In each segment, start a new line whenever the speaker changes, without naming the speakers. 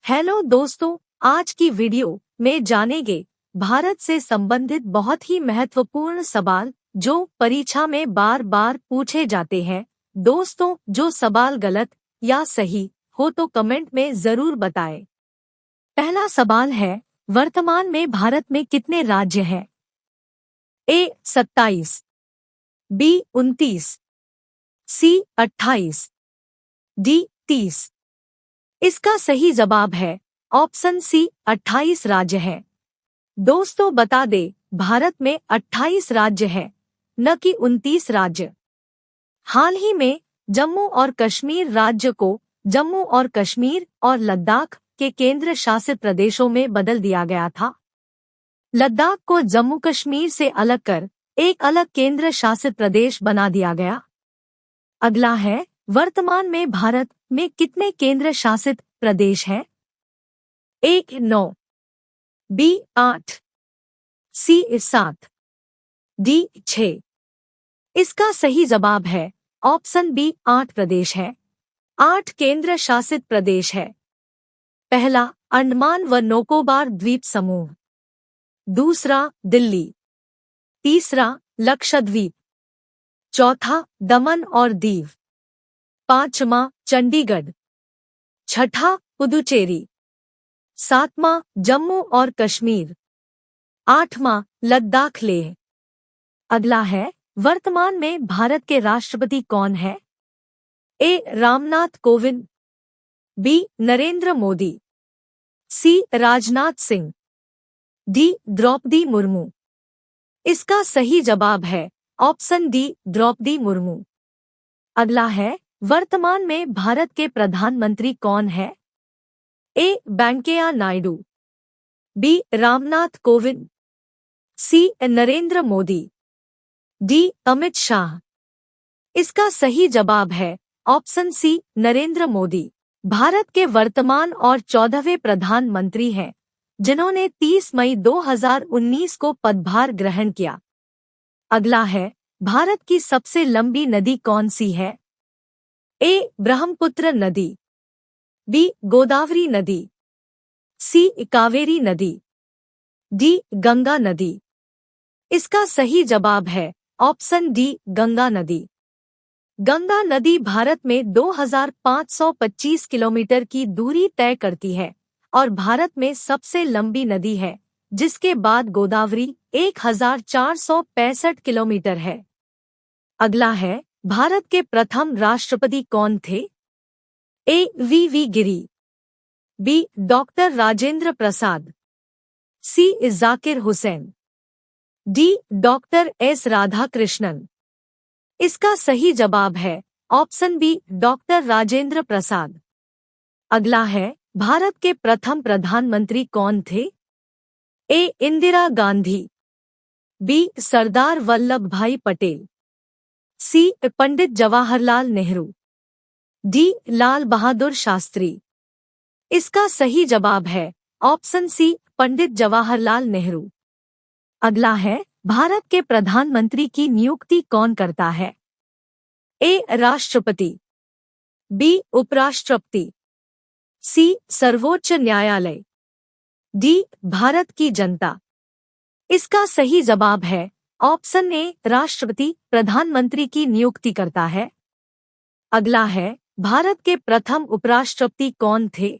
Hello दोस्तों, आज की वीडियो में जानेंगे भारत से संबंधित बहुत ही महत्वपूर्ण सवाल जो परीक्षा में बार बार पूछे जाते हैं। दोस्तों, जो सवाल गलत या सही हो तो कमेंट में जरूर बताएं। पहला सवाल है, वर्तमान में भारत में कितने राज्य हैं? ए 27, बी 29, सी 28, डी 30। इसका सही जवाब है ऑप्शन सी 28 राज्य है। दोस्तों बता दे, भारत में 28 राज्य है, न कि 29 राज्य। हाल ही में जम्मू और कश्मीर राज्य को जम्मू और कश्मीर और लद्दाख के केंद्र शासित प्रदेशों में बदल दिया गया था। लद्दाख को जम्मू कश्मीर से अलग कर एक अलग केंद्र शासित प्रदेश बना दिया गया। अगला है, वर्तमान में भारत में कितने केंद्र शासित प्रदेश हैं? ए 9, बी 8, सी 7, डी 6। इसका सही जवाब है ऑप्शन बी 8 प्रदेश है। 8 केंद्र शासित प्रदेश है। पहला, अंडमान व निकोबार द्वीप समूह। दूसरा, दिल्ली। तीसरा, लक्षद्वीप। चौथा, दमन और दीव। पांचवा, चंडीगढ़। छठा, पुदुचेरी। सातवां, जम्मू और कश्मीर। आठवां, लद्दाख लेह। अगला है, वर्तमान में भारत के राष्ट्रपति कौन है? ए रामनाथ कोविंद, बी नरेंद्र मोदी, सी राजनाथ सिंह, डी द्रौपदी मुर्मू। इसका सही जवाब है ऑप्शन डी द्रौपदी मुर्मू। अगला है, वर्तमान में भारत के प्रधानमंत्री कौन है? ए वेंकैया नायडू, बी रामनाथ कोविंद, सी नरेंद्र मोदी, डी अमित शाह। इसका सही जवाब है ऑप्शन सी नरेंद्र मोदी। भारत के वर्तमान और 14वें प्रधानमंत्री हैं, जिन्होंने 30 मई 2019 को पदभार ग्रहण किया। अगला है, भारत की सबसे लंबी नदी कौन सी है? ए ब्रह्मपुत्र नदी, बी गोदावरी नदी, सी कावेरी नदी, डी गंगा नदी। इसका सही जवाब है ऑप्शन डी गंगा नदी। गंगा नदी भारत में 2525 किलोमीटर की दूरी तय करती है और भारत में सबसे लंबी नदी है, जिसके बाद गोदावरी 1465 किलोमीटर है। अगला है, भारत के प्रथम राष्ट्रपति कौन थे? A V Giri, B doctor Rajendra Prasad, C Zakir Hussain, D doctor S Radhakrishnan. इसका सही जवाब है option B doctor Rajendra Prasad. अगला है, भारत के प्रथम प्रधानमंत्री कौन थे? ए इंदिरा गांधी, बी सरदार वल्लभ भाई पटेल, सी पंडित जवाहरलाल नेहरू, डी लाल बहादुर शास्त्री। इसका सही जवाब है ऑप्शन सी पंडित जवाहरलाल नेहरू। अगला है, भारत के प्रधानमंत्री की नियुक्ति कौन करता है? ए राष्ट्रपति, बी उपराष्ट्रपति, सी सर्वोच्च न्यायालय, डी भारत की जनता। इसका सही जवाब है ऑप्शन ए राष्ट्रपति प्रधानमंत्री की नियुक्ति करता है। अगला है, भारत के प्रथम उपराष्ट्रपति कौन थे?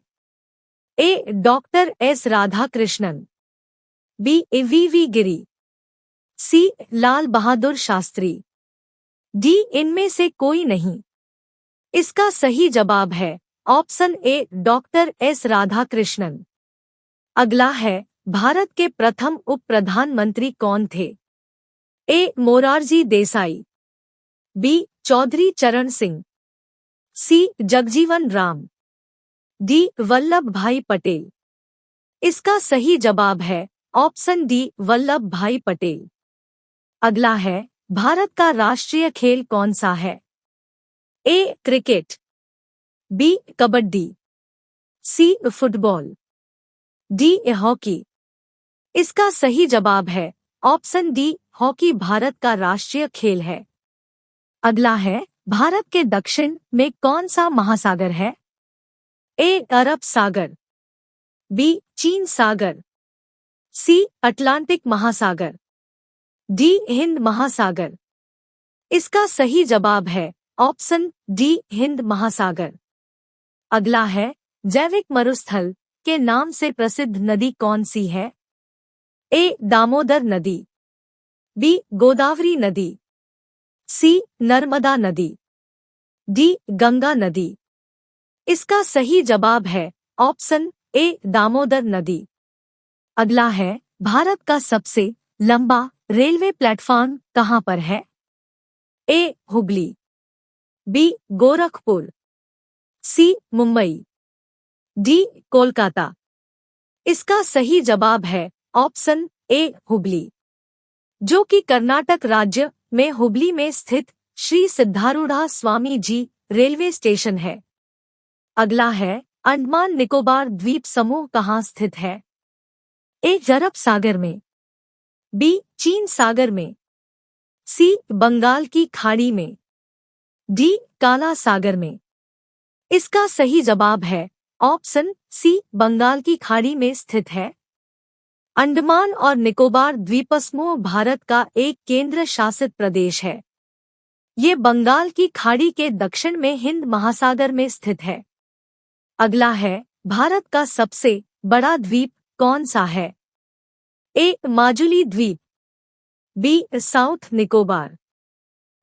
A doctor S Radhakrishnan, B V Giri, C Lal Bahadur Shastri, D इनमें से कोई नहीं। इसका सही जवाब है option A doctor S Radhakrishnan. अगला है, भारत के प्रथम उप प्रधानमंत्री कौन थे? A Morarji Desai, B Chaudhary Charan Singh, C Jagjivan Ram, D Vallabh भाई पटेल। इसका सही जवाब है ऑप्शन डी वल्लभ भाई पटेल। अगला है, भारत का राष्ट्रीय खेल कौन सा है? A cricket, B kabaddi, C football, D hockey. इसका सही जवाब है ऑप्शन डी हॉकी भारत का राष्ट्रीय खेल है। अगला है, भारत के दक्षिण में कौन सा महासागर है? ए अरब सागर, बी चीन सागर, सी अटलांटिक महासागर, डी हिंद महासागर। इसका सही जवाब है ऑप्शन डी हिंद महासागर। अगला है जैविक मरुस्थल के नाम से प्रसिद्ध नदी कौन सी है? ए दामोदर नदी, बी गोदावरी नदी, सी नर्मदा नदी, डी गंगा नदी। इसका सही जवाब है ऑप्शन ए दामोदर नदी। अगला है भारत का सबसे लंबा रेलवे प्लेटफॉर्म कहां पर है? ए हुबली, बी गोरखपुर, सी मुंबई, डी कोलकाता। इसका सही जवाब है ऑप्शन ए हुबली, जो कि कर्नाटक राज्य में हुबली में स्थित श्री सिद्धारूढ़ा स्वामी जी रेलवे स्टेशन है। अगला है अंडमान निकोबार द्वीप समूह कहाँ स्थित है? ए अरब सागर में, बी चीन सागर में, सी बंगाल की खाड़ी में, डी काला सागर में। इसका सही जवाब है ऑप्शन सी बंगाल की खाड़ी में स्थित है। अंडमान और निकोबार द्वीपसमूह भारत का एक केंद्र शासित प्रदेश है। ये बंगाल की खाड़ी के दक्षिण में हिंद महासागर में स्थित है। अगला है भारत का सबसे बड़ा द्वीप कौन सा है? ए माजुली द्वीप, बी साउथ निकोबार,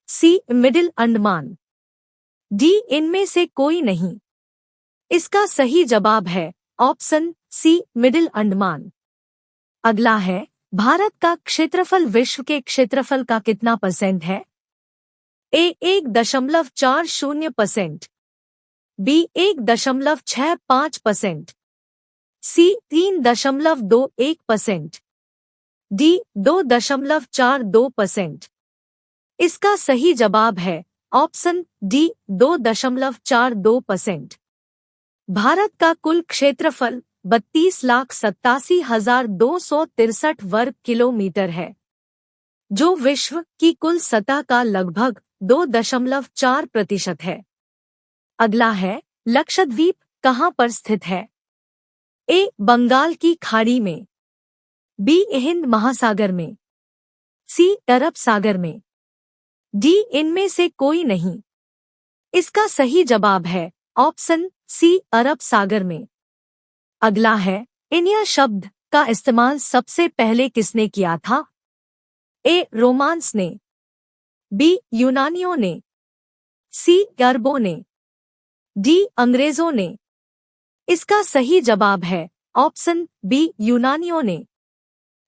सी मिडिल अंडमान, डी इनमें से कोई नहीं। इसका सही जवाब है ऑप्शन सी मिडिल अंडमान। अगला है भारत का क्षेत्रफल विश्व के क्षेत्रफल का कितना % है? ए 1.40%, बी 1.65%, सी 3.21%, डी 2.42%। इसका सही जवाब है ऑप्शन डी 2.42%। भारत का कुल क्षेत्रफल 32,87,263 वर्ग किलोमीटर है, जो विश्व की कुल सतह का लगभग 2.4% है। अगला है लक्षद्वीप कहाँ पर स्थित है? ए बंगाल की खाड़ी में, बी हिंद महासागर में, सी अरब सागर में, डी इनमें से कोई नहीं। इसका सही जवाब है ऑप्शन सी अरब सागर में। अगला है इनिया शब्द का इस्तेमाल सबसे पहले किसने किया था? ए रोमांस ने, बी यूनानियों ने, सी अरबों ने, डी अंग्रेजों ने। इसका सही जवाब है ऑप्शन बी यूनानियों ने।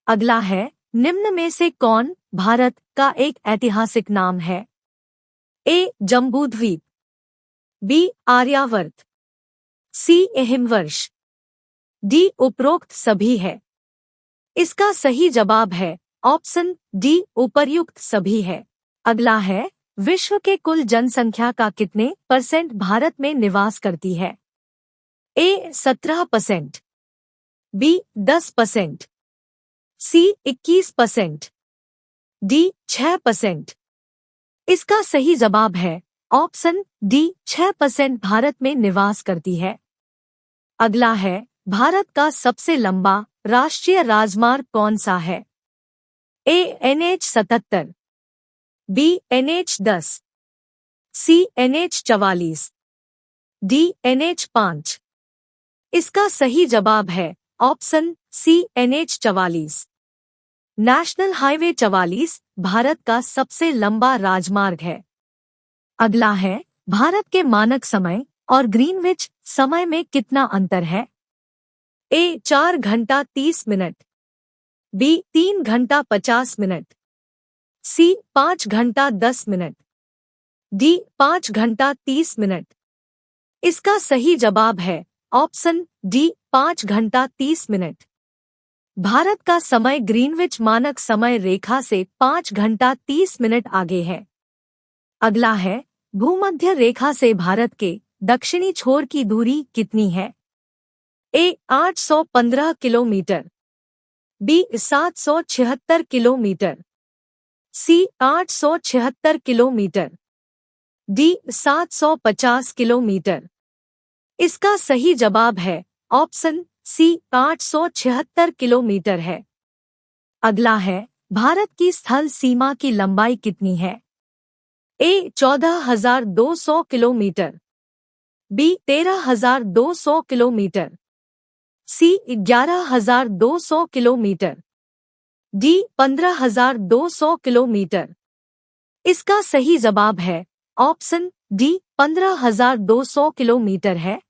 अगला है निम्न में से कौन भारत का एक ऐतिहासिक नाम है? ए जम्बूद्वीप, बी आर्यावर्त, सी हिमवर्ष, डी उपरोक्त सभी है। इसका सही जवाब है ऑप्शन डी उपर्युक्त सभी है। अगला है विश्व के कुल जनसंख्या का कितने % भारत में निवास करती है? ए 17%, बी 10%, सी 21%, डी 6%। इसका सही जवाब है ऑप्शन डी 6% भारत में निवास करती है। अगला है भारत का सबसे लंबा राष्ट्रीय राजमार्ग कौन सा है? A NH-77, B NH-10, C NH-44, D NH-5। इसका सही जवाब है option C NH-44। National highway 44 Bharat का सबसे लंबा राजमार्ग है। अगला है भारत के मानक समय और ग्रीनविच समय में कितना अंतर है? ए 4 घंटा 30 मिनट, बी 3 घंटा 50 मिनट, सी 5 घंटा 10 मिनट, डी 5 घंटा 30 मिनट। इसका सही जवाब है ऑप्शन डी 5 घंटा 30 मिनट। भारत का समय ग्रीनविच मानक समय रेखा से 5 घंटा 30 मिनट आगे है। अगला है भूमध्य रेखा से भारत के दक्षिणी छोर की दूरी कितनी है? ए 815 किलोमीटर, बी 776 किलोमीटर, सी 876 किलोमीटर, डी 750 किलोमीटर। इसका सही जवाब है ऑप्शन सी 876 किलोमीटर है। अगला है, भारत की स्थल सीमा की लंबाई कितनी है? ए 14,200 किलोमीटर, बी 13,200 किलोमीटर, सी 11,200 किलोमीटर, डी 15,200 किलोमीटर। इसका सही जवाब है ऑप्शन डी 15,200 किलोमीटर है।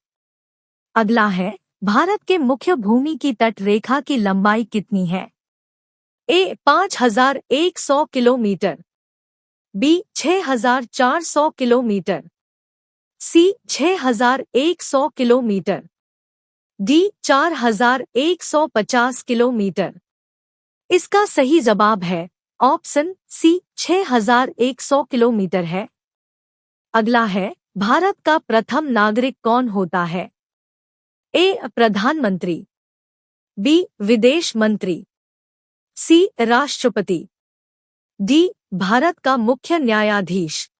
अगला है, भारत के मुख्य भूमि की तट रेखा की लंबाई कितनी है? ए 5,100 किलोमीटर, बी 6,400 किलोमीटर, सी 6,100 किलोमीटर, डी 4,150 किलोमीटर। इसका सही जवाब है ऑप्शन सी 6,100 किलोमीटर है। अगला है, भारत का प्रथम नागरिक कौन होता है? ए प्रधानमंत्री, बी विदेश मंत्री, सी राष्ट्रपति, डी भारत का मुख्य न्यायाधीश।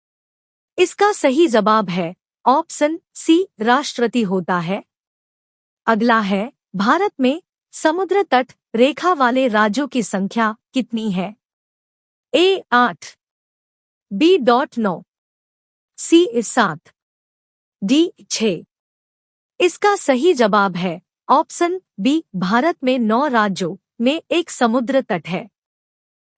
इसका सही जवाब है ऑप्शन सी राष्ट्रपति होता है। अगला है, भारत में समुद्र तट रेखा वाले राज्यों की संख्या कितनी है? ए 8, बी 9, सी 7, डी 6। इसका सही जवाब है ऑप्शन बी भारत में 9 राज्यों में एक समुद्र तट है।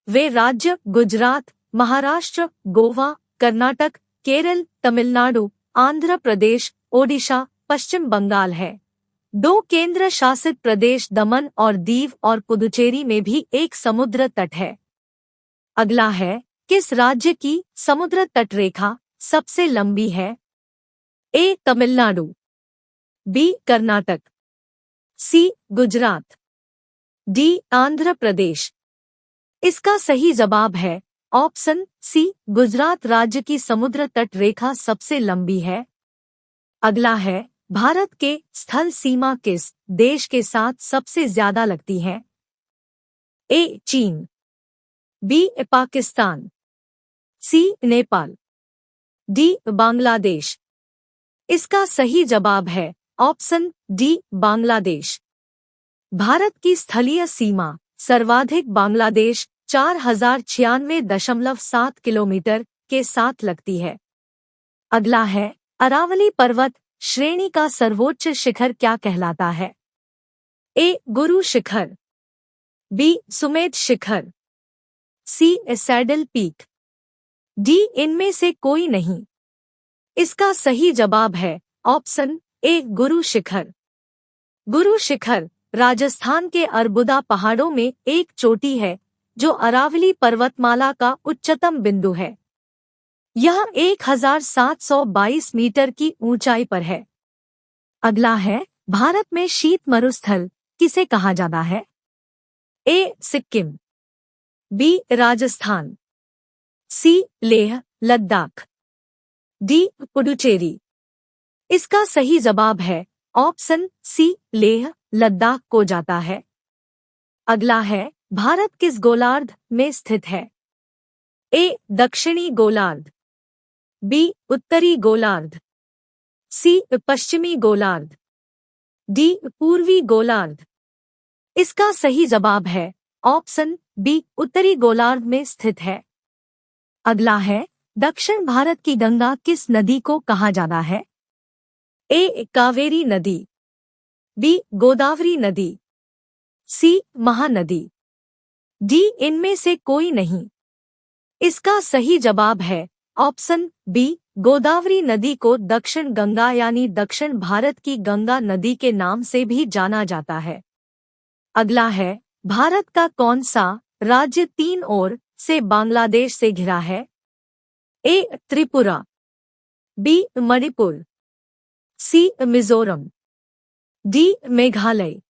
वे राज्य गुजरात, महाराष्ट्र, गोवा, कर्नाटक, केरल, तमिलनाडु, आंध्र प्रदेश, ओडिशा, पश्चिम बंगाल है। 2 केंद्र शासित प्रदेश दमन और दीव और पुदुचेरी में भी एक समुद्र तट है। अगला है, किस राज्य की समुद्र तट रेखा सबसे लंबी है? ए तमिलनाडु, बी कर्नाटक, सी गुजरात, डी आंध्र प्रदेश। इसका सही जवाब है ऑप्शन सी गुजरात राज्य की समुद्र तट रेखा सबसे लंबी है। अगला है, भारत के स्थल सीमा किस देश के साथ सबसे ज्यादा लगती है? ए चीन, बी पाकिस्तान, सी नेपाल, डी बांग्लादेश। इसका सही जवाब है ऑप्शन डी बांग्लादेश। भारत की स्थलीय सीमा सर्वाधिक बांग्लादेश 4,096.7 किलोमीटर के साथ लगती है। अगला है, अरावली पर्वत श्रेणी का सर्वोच्च शिखर क्या कहलाता है? ए गुरु शिखर, बी सुमेध शिखर, सी सैडल पीक, डी इनमें से कोई नहीं। इसका सही जवाब है ऑप्शन ए गुरु शिखर। गुरु शिखर राजस्थान के अरबुदा पहाड़ों में एक चोटी है जो अरावली पर्वतमाला का उच्चतम बिंदु है। यह 1,722 मीटर की ऊंचाई पर है। अगला है, भारत में शीत मरुस्थल किसे कहा जाता है? ए सिक्किम, बी राजस्थान, सी लेह लद्दाख, डी पुडुचेरी। इसका सही जवाब है ऑप्शन सी लेह लद्दाख को जाता है। अगला है, भारत किस गोलार्ध में स्थित है? ए दक्षिणी गोलार्ध, बी उत्तरी गोलार्ध, सी पश्चिमी गोलार्ध, डी पूर्वी गोलार्ध। इसका सही जवाब है ऑप्शन बी उत्तरी गोलार्ध में स्थित है। अगला है, दक्षिण भारत की गंगा किस नदी को कहा जाता है? ए कावेरी नदी, बी गोदावरी नदी, सी महानदी, डी इनमें से कोई नहीं। इसका सही जवाब है ऑप्शन बी गोदावरी नदी को दक्षिण गंगा यानी दक्षिण भारत की गंगा नदी के नाम से भी जाना जाता है। अगला है, भारत का कौन सा राज्य 3 ओर से बांग्लादेश से घिरा है? ए त्रिपुरा, बी मणिपुर, सी मिजोरम, डी मेघालय।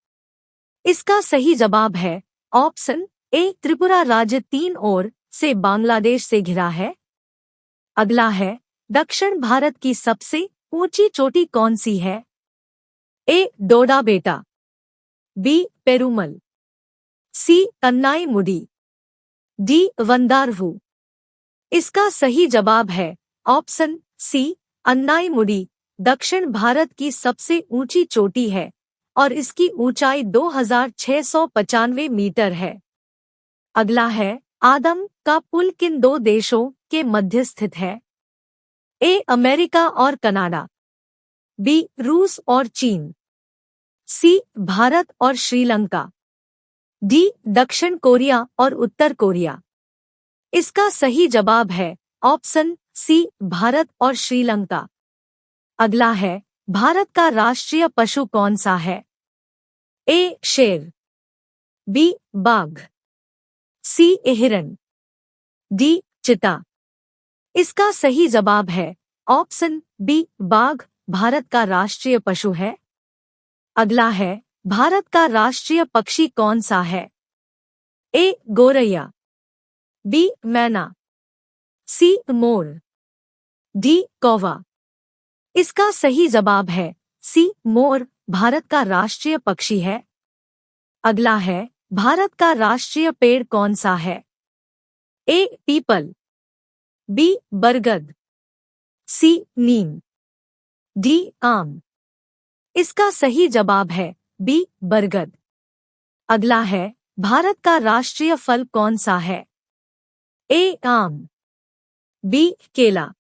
इसका सही जवाब है ऑप्शन ए त्रिपुरा राज्य 3 ओर से बांग्लादेश से घिरा है। अगला है, दक्षिण भारत की सबसे ऊंची चोटी कौन सी है? ए डोडा बेटा, बी पेरुमल, सी कन्नाई मुडी, डी वंदारवू। इसका सही जवाब है ऑप्शन सी अन्नाई मुडी दक्षिण भारत की सबसे ऊंची चोटी है और इसकी ऊंचाई 2695 मीटर है। अगला है, आदम का पुल किन दो देशों के मध्य स्थित है? ए अमेरिका और कनाडा, बी रूस और चीन, सी भारत और श्रीलंका, डी दक्षिण कोरिया और उत्तर कोरिया। इसका सही जवाब है ऑप्शन सी, भारत और श्रीलंका। अगला है, भारत का राष्ट्रीय पशु कौन सा है? ए शेर, बी बाघ, सी हिरण, डी चीता। इसका सही जवाब है ऑप्शन बी, बाघ भारत का राष्ट्रीय पशु है। अगला है, भारत का राष्ट्रीय पक्षी कौन सा है? ए गोरैया, बी मैना, सी मोर, डी कौवा। इसका सही जवाब है सी, मोर भारत का राष्ट्रीय पक्षी है। अगला है, भारत का राष्ट्रीय पेड़ कौन सा है? ए पीपल, बी बरगद, सी नीम, डी आम। इसका सही जवाब है बी बरगद। अगला है, भारत का राष्ट्रीय फल कौन सा है? ए आम, बी केला,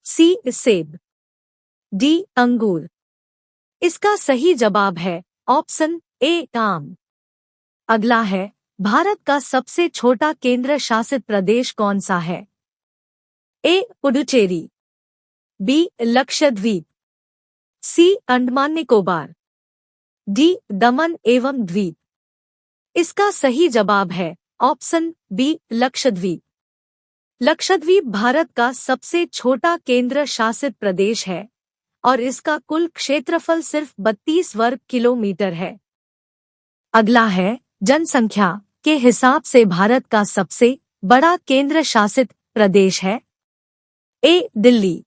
सी सेब, डी अंगूर। इसका सही जवाब है ऑप्शन ए आम। अगला है, भारत का सबसे छोटा केंद्र शासित प्रदेश कौन सा है? ए पुडुचेरी, बी लक्षद्वीप, सी अंडमान निकोबार, डी दमन एवं द्वीप। इसका सही जवाब है ऑप्शन बी लक्षद्वीप। लक्षद्वीप भारत का सबसे छोटा केंद्र शासित प्रदेश है और इसका कुल क्षेत्रफल सिर्फ 32 वर्ग किलोमीटर है। अगला है, जनसंख्या के हिसाब से भारत का सबसे बड़ा केंद्र शासित प्रदेश है? ए दिल्ली,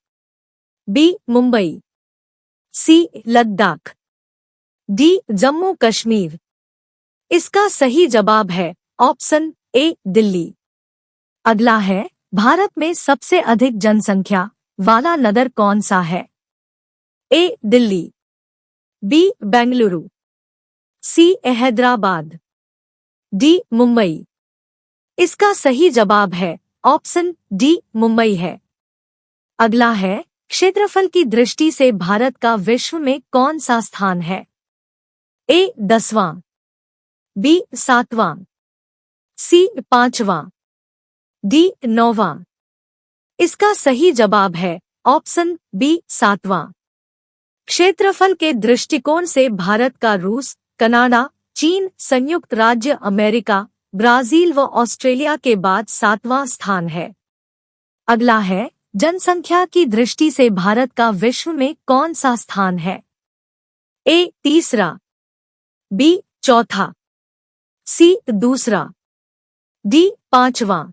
बी मुंबई, सी लद्दाख, डी जम्मू कश्मीर। इसका सही जवाब है ऑप्शन ए दिल्ली। अगला है, भारत में सबसे अधिक जनसंख्या वाला नगर कौन सा है? ए दिल्ली, बी बेंगलुरु, सी हैदराबाद, डी मुंबई। इसका सही जवाब है ऑप्शन डी मुंबई है। अगला है, क्षेत्रफल की दृष्टि से भारत का विश्व में कौन सा स्थान है? ए 10वां, बी 7वां, सी 5वां, डी 9वां। इसका सही जवाब है ऑप्शन बी 7वां। क्षेत्रफल के दृष्टिकोण से भारत का रूस, कनाडा, चीन, संयुक्त राज्य अमेरिका, ब्राजील व ऑस्ट्रेलिया के बाद 7वां स्थान है। अगला है, जनसंख्या की दृष्टि से भारत का विश्व में कौन सा स्थान है? ए 3रा, बी 4था, सी 2रा, डी 5वां।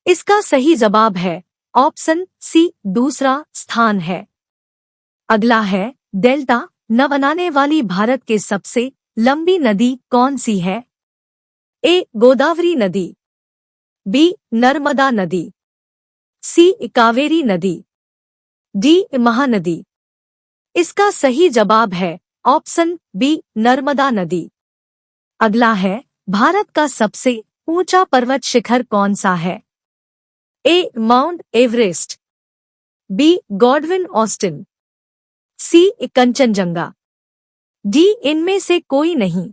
इसका सही जवाब है ऑप्शन सी 2रा स्थान है। अगला है, डेल्टा न बनाने वाली भारत के सबसे लंबी नदी कौन सी है? ए गोदावरी नदी, बी नर्मदा नदी, सी कावेरी नदी, डी महानदी। इसका सही जवाब है ऑप्शन बी नर्मदा नदी। अगला है, भारत का सबसे ऊंचा पर्वत शिखर कौन सा है? A Mount Everest, B Godwin Austen, C Kanchenjunga, D इनमें से कोई नहीं।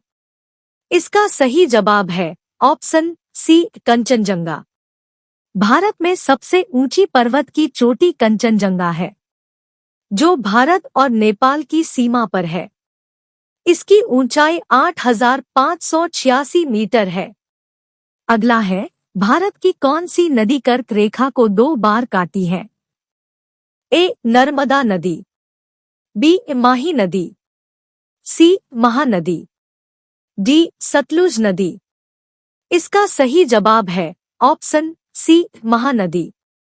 इसका सही जवाब है ऑप्शन सी कंचनजंगा। भारत में सबसे ऊंची पर्वत की चोटी कंचनजंगा है, जो भारत और नेपाल की सीमा पर है। इसकी ऊंचाई 8,586 मीटर है। अगला है, भारत की कौन सी नदी कर्क रेखा को 2 बार काटी है? ए नर्मदा नदी, बी माही नदी, सी महानदी, डी सतलुज नदी। इसका सही जवाब है ऑप्शन सी महानदी।